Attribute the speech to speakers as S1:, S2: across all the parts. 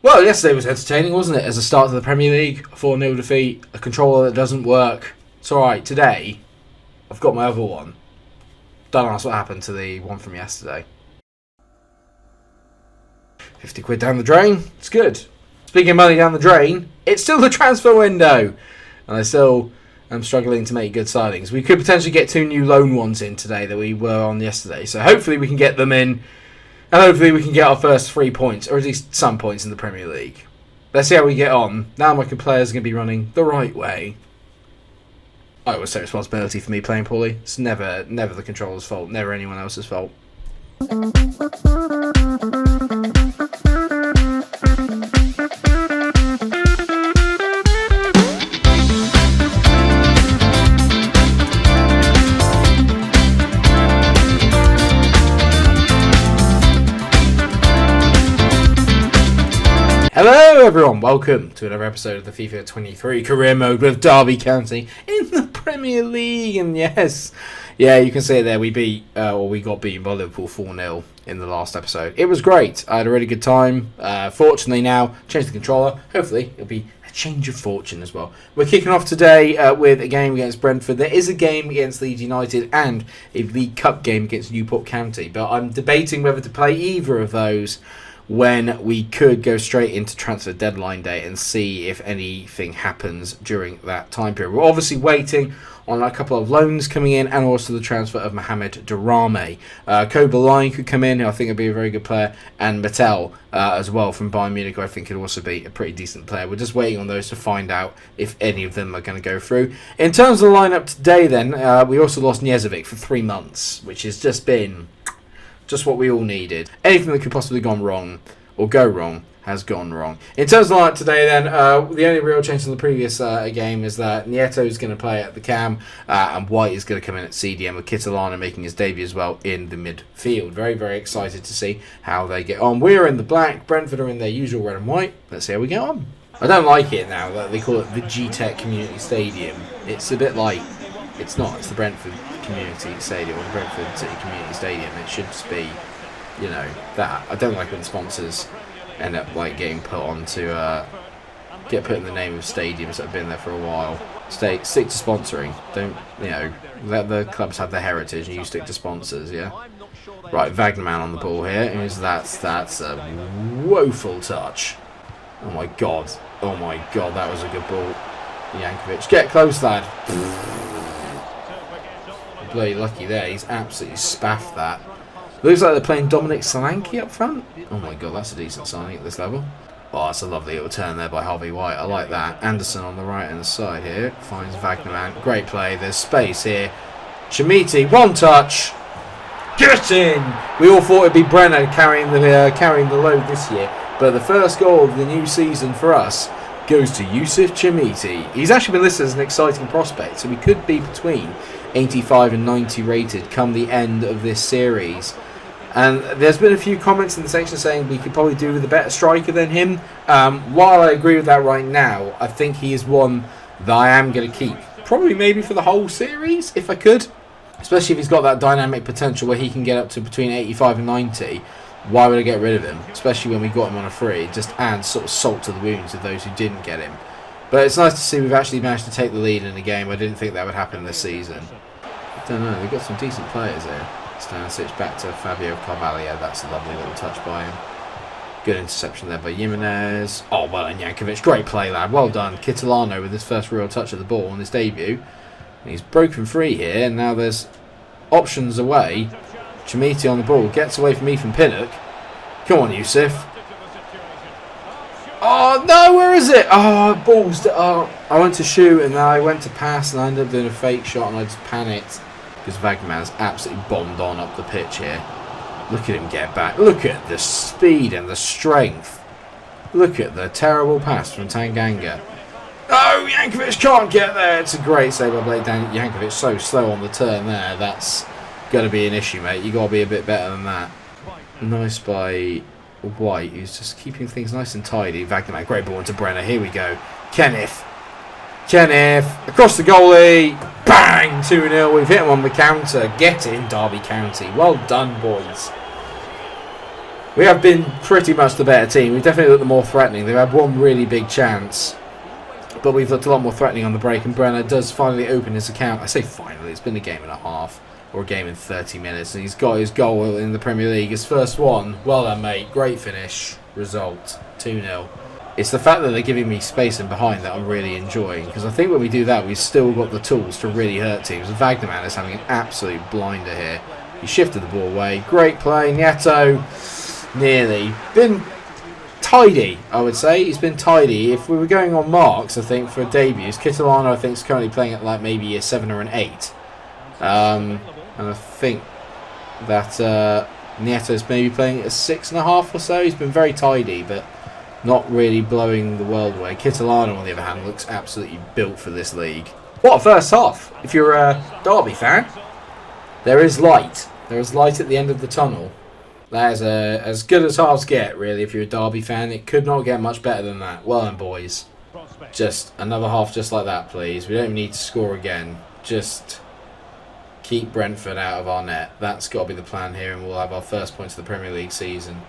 S1: Well, yesterday was entertaining, wasn't it? As a start to the Premier League, 4-0 defeat, a controller that doesn't work. It's alright, today, I've got my other one. Don't ask what happened to the one from yesterday. 50 quid down the drain, it's good. Speaking of money down the drain, it's still the transfer window. And I still am struggling to make good signings. We could potentially get 2 new loan ones in today that we were on yesterday. So hopefully we can get them in. And hopefully we can get our first 3 points, or at least some points in the Premier League. Let's see how we get on. Now my players are going to be running the right way. I always take responsibility for me playing poorly. It's never the controller's fault, never anyone else's fault. Hello everyone, welcome to another episode of the FIFA 23 career mode with Derby County in the Premier League. And yes, you can see it there, we got beaten by Liverpool 4-0 in the last episode. It was great, I had a really good time. Fortunately now, changed the controller, hopefully it'll be a change of fortune as well. We're kicking off today with a game against Brentford. There is a game against Leeds United and a League Cup game against Newport County, but I'm debating whether to play either of those when we could go straight into transfer deadline day and see if anything happens during that time period. We're obviously waiting on a couple of loans coming in and also the transfer of Mohamed Darame. Kobe could come in, who I think would be a very good player, and Mattel as well from Bayern Munich, who I think could also be a pretty decent player. We're just waiting on those to find out if any of them are going to go through. In terms of the lineup today then, we also lost Njezovic for 3 months, which has just been just what we all needed. Anything that could possibly gone wrong or go wrong has gone wrong. In terms of the lineup today then, the only real change from the previous game is that Nieto is going to play at the cam and White is going to come in at CDM with Kitolano making his debut as well in the midfield. Very, very excited to see how they get on. We're in the black, Brentford are in their usual red and white. Let's see how we get on. I don't like it now that they call it the G-Tech Community Stadium. It's a bit like, it's not, it's the Brentford Community Stadium or the Brentford City Community Stadium. It should just be, you know, that. I don't like when sponsors end up like getting put onto get put in the name of stadiums that have been there for a while. Stick to sponsoring. Don't, you know, let the clubs have their heritage and you stick to sponsors, yeah? Right, Wagnerman on the ball here. That's a woeful touch. Oh my god, that was a good ball. Jankovic, get close, lad. Bloody lucky there, he's absolutely spaffed that. Looks like they're playing Dominic Solanke up front. Oh my god, that's a decent signing at this level. Oh, that's a lovely little turn there by Harvey White, I like that. Anderson on the right hand side here, finds Wagnerman, great play, there's space here. Chimiti, one touch, get in! We all thought it'd be Brenner carrying the load this year, but the first goal of the new season for us goes to Yusuf Chimiti. He's actually been listed as an exciting prospect, so we could be between 85 and 90 rated come the end of this series. And there's been a few comments in the section saying we could probably do with a better striker than him. While I agree with that right now, I think he is one that I am going to keep. Probably maybe for the whole series, if I could. Especially if he's got that dynamic potential where he can get up to between 85 and 90. Why would I get rid of him? Especially when we got him on a free. It just adds sort of salt to the wounds of those who didn't get him. But it's nice to see we've actually managed to take the lead in the game. I didn't think that would happen this season. I don't know, they've got some decent players here. Stanisic back to Fabio Carvalho. That's a lovely little touch by him. Good interception there by Jimenez. Oh, well, and Jankovic. Great play, lad. Well done. Kitolano with his first real touch of the ball on his debut. And he's broken free here, and now there's options away. Chimiti on the ball. Gets away from Ethan Pinnock. Come on, Yusuf. Oh, no, where is it? Oh, balls. I went to shoot, and then I went to pass, and I ended up doing a fake shot, and I just panicked. Because Wagnerman's absolutely bombed on up the pitch here. Look at him get back. Look at the speed and the strength. Look at the terrible pass from Tanganga. Oh, Jankovic can't get there. It's a great save by Blake Jankovic. So slow on the turn there. That's going to be an issue, mate. You've got to be a bit better than that. Nice by White, who's just keeping things nice and tidy. Wagnerman, great ball into Brenner. Here we go. Kenneth, across the goalie. Bang! 2-0. We've hit him on the counter. Get in, Derby County. Well done, boys. We have been pretty much the better team. We've definitely looked the more threatening. They've had one really big chance, but we've looked a lot more threatening on the break, and Brenner does finally open his account. I say finally, it's been a game and a half, or a game in 30 minutes, and he's got his goal in the Premier League, his first one. Well done, mate. Great finish. Result, 2-0. It's the fact that they're giving me space in behind that I'm really enjoying, because I think when we do that, we've still got the tools to really hurt teams. Wagnerman is having an absolute blinder here. He shifted the ball away. Great play. Nieto, nearly. Been tidy, I would say. He's been tidy. If we were going on marks, I think, for debuts, Kitolano, I think, is currently playing at like maybe a 7 or an 8. And I think that Nieto's maybe playing at a 6.5 or so. He's been very tidy, but not really blowing the world away. Kitolano, on the other hand, looks absolutely built for this league. What a first half. If you're a Derby fan, there is light. There is light at the end of the tunnel. That is as good as halves get, really, if you're a Derby fan. It could not get much better than that. Well done, boys. Just another half just like that, please. We don't need to score again. Just keep Brentford out of our net. That's got to be the plan here, and we'll have our first points of the Premier League season.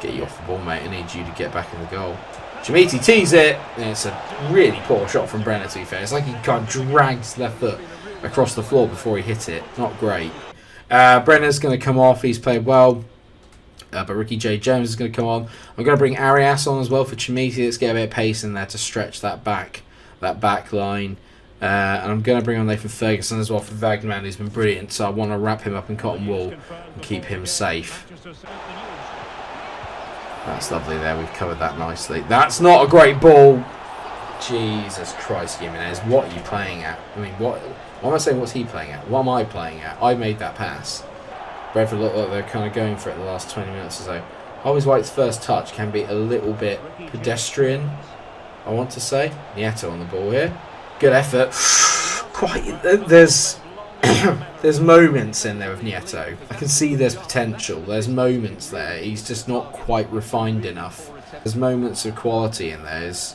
S1: Get you off the ball, mate. I need you to get back in the goal. Jamiti tees it. And it's a really poor shot from Brenner, to be fair. It's like he kind of drags left foot across the floor before he hit it. Not great. Brenner's going to come off. He's played well. But Ricky J. Jones is going to come on. I'm going to bring Arias on as well for Chimiti. Let's get a bit of pace in there to stretch that back line. And I'm going to bring on Nathan Ferguson as well for Wagnerman, who's been brilliant. So I want to wrap him up in cotton wool and keep him safe. That's lovely there. We've covered that nicely. That's not a great ball. Jesus Christ, Jimenez. What are you playing at? I mean, what am I saying? What's he playing at? What am I playing at? I made that pass. Brentford look like they're kind of going for it the last 20 minutes or so. Always White's first touch can be a little bit pedestrian, I want to say. Nieto on the ball here. Good effort. There's moments in there with Nieto. I can see there's potential. There's moments there. He's just not quite refined enough. There's moments of quality in there. He's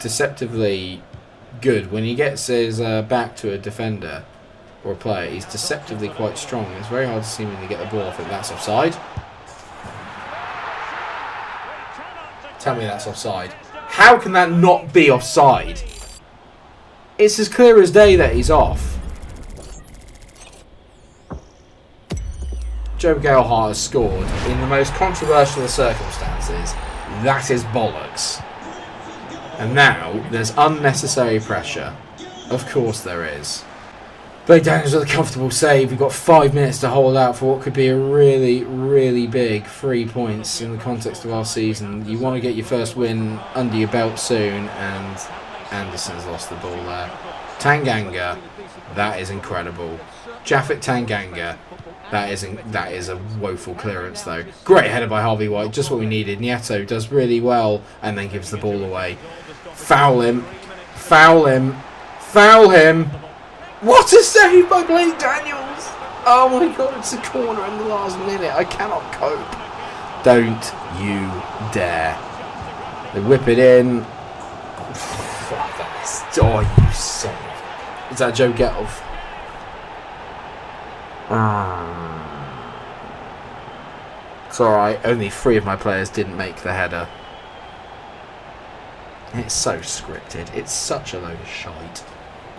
S1: deceptively good. When he gets his back to a defender or a player, he's deceptively quite strong. It's very hard to see when you get the ball. I think that's offside. Tell me that's offside. How can that not be offside? It's as clear as day that he's off. Joe Gelhardt has scored in the most controversial of circumstances. That is bollocks. And now there's unnecessary pressure. Of course there is. Blake Daniels with a comfortable save. We've got 5 minutes to hold out for what could be a really, really big 3 points in the context of our season. You want to get your first win under your belt soon, and Anderson's lost the ball there. Tanganga, that is incredible. Japhet Tanganga, that is a woeful clearance though. Great header by Harvey White, just what we needed. Nieto does really well and then gives the ball away. Foul him. Foul him. Foul him. What a save by Blake Daniels! Oh my god, it's a corner in the last minute. I cannot cope. Don't you dare. They whip it in. Oh, you son of... Is that Joe Gelf? It's alright, only 3 of my players didn't make the header. It's so scripted. It's such a load of shite.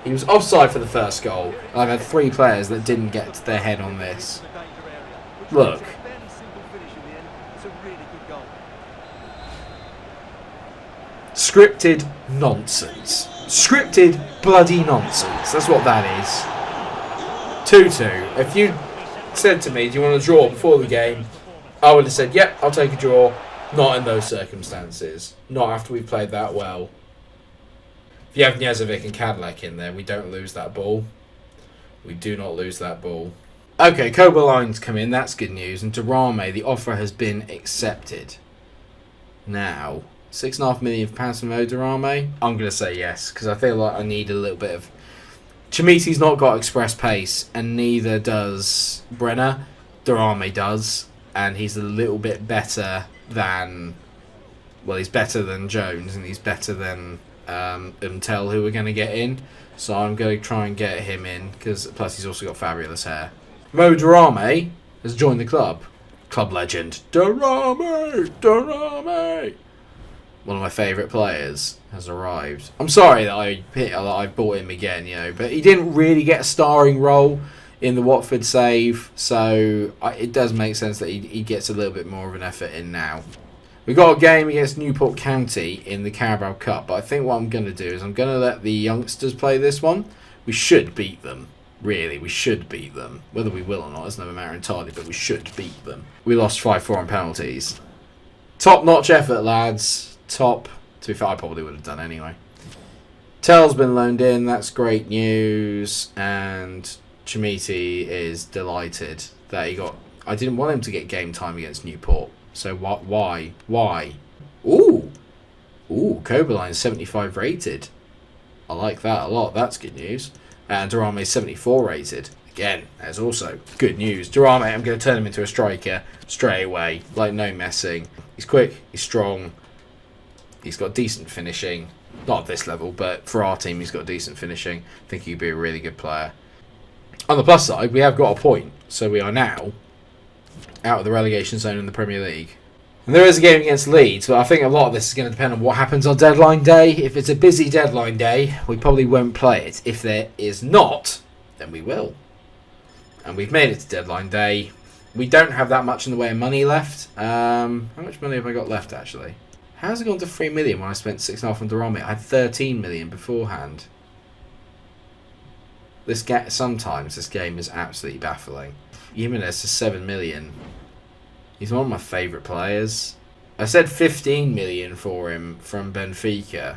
S1: He was offside for the first goal. I've had 3 players that didn't get their head on this. Look. Scripted nonsense. Scripted bloody nonsense. That's what that is. 2-2. If you said to me, do you want to draw before the game? I would have said, yep, I'll take a draw. Not in those circumstances. Not after we've played that well. If you have Njezovic and Cadillac in there, we don't lose that ball. We do not lose that ball. Okay, Kobaline's come in. That's good news. And Durame, the offer has been accepted. Now, £6.5 million for Mo Durame? I'm going to say yes, because I feel like I need a little bit of... Chimiti's not got express pace, and neither does Brenner. Durame does, and he's a little bit better than... Well, he's better than Jones, and he's better than Umtel, who we're going to get in. So I'm going to try and get him in, because plus he's also got fabulous hair. Mo Durame has joined the club. Club legend. Darame. One of my favourite players has arrived. I'm sorry that I bought him again, but he didn't really get a starring role in the Watford save, so it does make sense that he gets a little bit more of an effort in now. We've got a game against Newport County in the Carabao Cup, but I think what I'm going to do is I'm going to let the youngsters play this one. We should beat them. Really, we should beat them. Whether we will or not is never matter entirely, but we should beat them. We lost 5-4 on penalties. Top-notch effort, lads. Top. To be fair, I probably would have done anyway. Tell's been loaned in. That's great news. And Chimiti is delighted that he got... I didn't want him to get game time against Newport. So why? Ooh, Koberline 75 rated. I like that a lot. That's good news. And Durame 74 rated. Again, that's also good news. Durame, I'm going to turn him into a striker straight away. Like, no messing. He's quick. He's strong. He's got decent finishing. Not at this level, but for our team, he's got decent finishing. I think he'd be a really good player. On the plus side, we have got a point. So we are now out of the relegation zone in the Premier League. And there is a game against Leeds, but I think a lot of this is going to depend on what happens on deadline day. If it's a busy deadline day, we probably won't play it. If there is not, then we will. And we've made it to deadline day. We don't have that much in the way of money left. How much money have I got left, actually? How's it gone to 3 million when I spent 6.5 on Durame? I had 13 million beforehand. Sometimes this game is absolutely baffling. Jimenez to 7 million. He's one of my favourite players. I said 15 million for him from Benfica.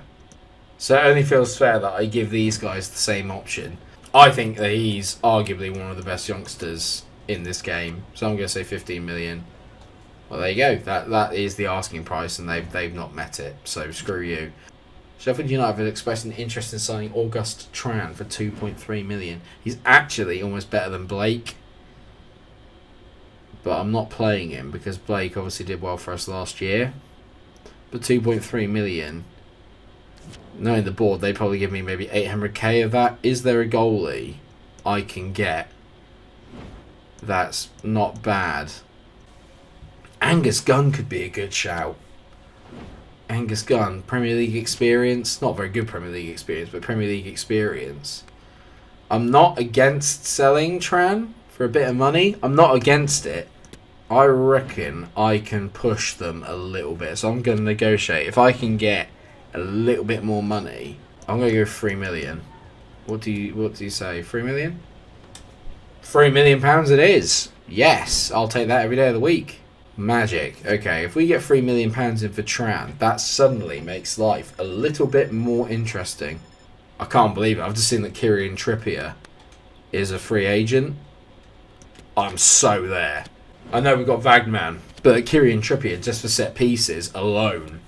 S1: So it only feels fair that I give these guys the same option. I think that he's arguably one of the best youngsters in this game. So I'm going to say 15 million. Well, there you go. That is the asking price, and they've not met it. So screw you. Sheffield United have expressed an interest in signing August Tran for 2.3 million. He's actually almost better than Blake. But I'm not playing him because Blake obviously did well for us last year. But 2.3 million, knowing the board, they probably give me maybe 800k of that. Is there a goalie I can get that's not bad? Angus Gunn could be a good shout. Angus Gunn, Premier League experience. Not very good Premier League experience, but Premier League experience. I'm not against selling Tran for a bit of money. I'm not against it. I reckon I can push them a little bit. So I'm going to negotiate. If I can get a little bit more money, I'm going to go 3 million. What do you say? 3 million? 3 million pounds it is. Yes, I'll take that every day of the week. Magic. Okay, if we get 3 million pounds in for Tran, that suddenly makes life a little bit more interesting. I can't believe it. I've just seen that Kieran Trippier is a free agent. I'm so there. I know we've got Vagman, but Kieran Trippier just for set pieces alone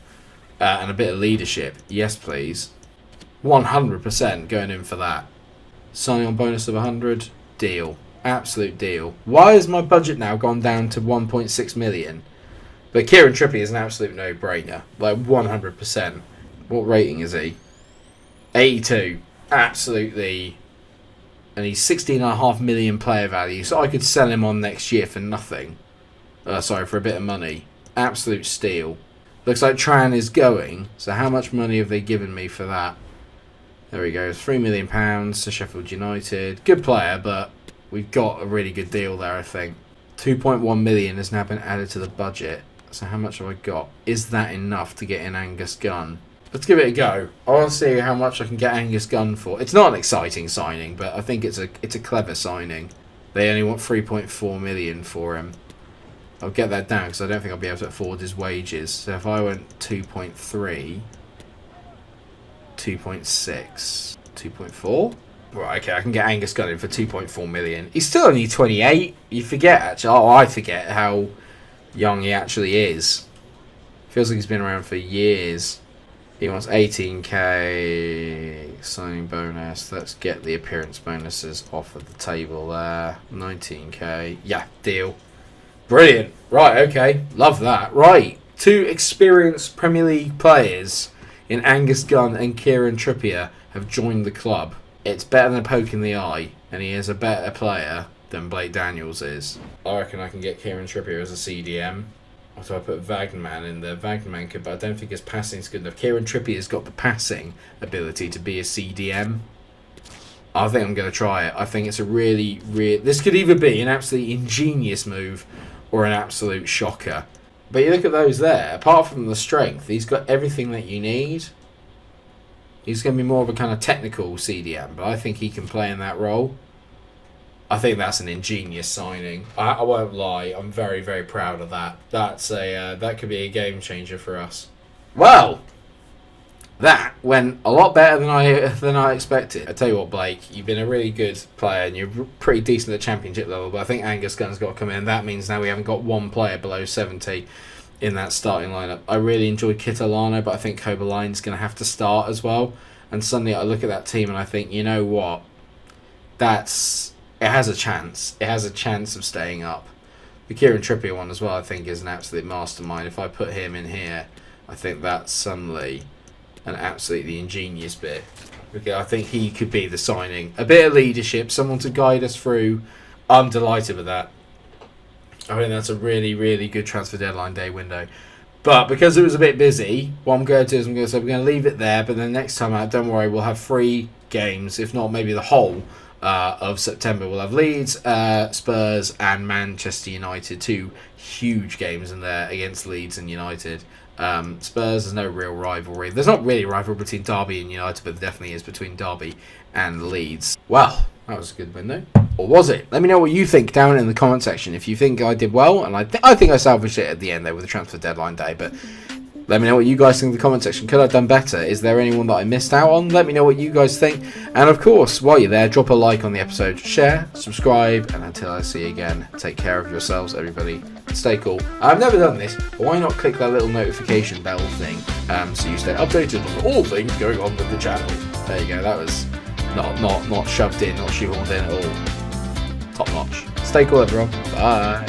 S1: and a bit of leadership. Yes, please. 100% going in for that. Signing on bonus of 100. Deal. Absolute deal. Why has my budget now gone down to 1.6 million? But Kieran Trippier is an absolute no-brainer. Like 100%. What rating is he? 82. Absolutely. And he's 16.5 million player value, so I could sell him on next year for nothing. For a bit of money. Absolute steal. Looks like Tran is going, so how much money have they given me for that? There we go, £3 million to Sheffield United. Good player, but we've got a really good deal there, I think. 2.1 million has now been added to the budget. So how much have I got? Is that enough to get in Angus Gunn? Let's give it a go. I want to see how much I can get Angus Gunn for. It's not an exciting signing, but I think it's a clever signing. They only want 3.4 million for him. I'll get that down because I don't think I'll be able to afford his wages. So if I went 2.3, 2.6, 2.4. Right, okay, I can get Angus Gunn in for 2.4 million. He's still only 28. You forget, actually. Oh, I forget how young he actually is. Feels like he's been around for years. He wants 18k signing bonus. Let's get the appearance bonuses off of the table there. 19k. Yeah, deal. Brilliant. Right, okay. Love that. Right. 2 experienced Premier League players in Angus Gunn and Kieran Trippier have joined the club. It's better than a poke in the eye, and he is a better player than Blake Daniels is. I reckon I can get Kieran Trippier as a CDM. Or do I put Wagnerman in there? Wagnerman could, but I don't think his passing is good enough. Kieran Trippier's got the passing ability to be a CDM. I think I'm going to try it. I think it's a really... This could either be an absolutely ingenious move or an absolute shocker. But you look at those there. Apart from the strength, he's got everything that you need. He's going to be more of a kind of technical CDM, but I think he can play in that role. I think that's an ingenious signing. I won't lie. I'm very, very proud of that. That could be a game changer for us. Well, that went a lot better than I expected. I tell you what, Blake, you've been a really good player and you're pretty decent at championship level. But I think Angus Gunn's got to come in. That means now we haven't got one player below 70 in that starting lineup. I really enjoyed Kitolano, but I think Kobeline's going to have to start as well. And suddenly I look at that team and I think, you know what? It has a chance. It has a chance of staying up. The Kieran Trippier one as well, I think, is an absolute mastermind. If I put him in here, I think that's suddenly an absolutely ingenious bit. Okay, I think he could be the signing. A bit of leadership, someone to guide us through. I'm delighted with that. I think that's a really, really good transfer deadline day window. But because it was a bit busy, what I'm going to do is we're going to leave it there. But then next time out, don't worry, we'll have 3 games, if not maybe the whole of September. We'll have Leeds, Spurs and Manchester United. 2 huge games in there against Leeds and United. Spurs, there's no real rivalry. There's not really a rivalry between Derby and United, but there definitely is between Derby and Leeds. Well, that was a good window. Or was it? Let me know what you think down in the comment section. If you think I did well, and I think I salvaged it at the end there with the transfer deadline day, but let me know what you guys think in the comment section. Could I have done better? Is there anyone that I missed out on? Let me know what you guys think. And of course, while you're there, drop a like on the episode, share, subscribe, and until I see you again, take care of yourselves, everybody. Stay cool. I've never done this, but why not click that little notification bell thing so you stay updated on all things going on with the channel. There you go. That was not shoved in, not shoehorned in at all. Top notch. Stay cool, everyone. Bye.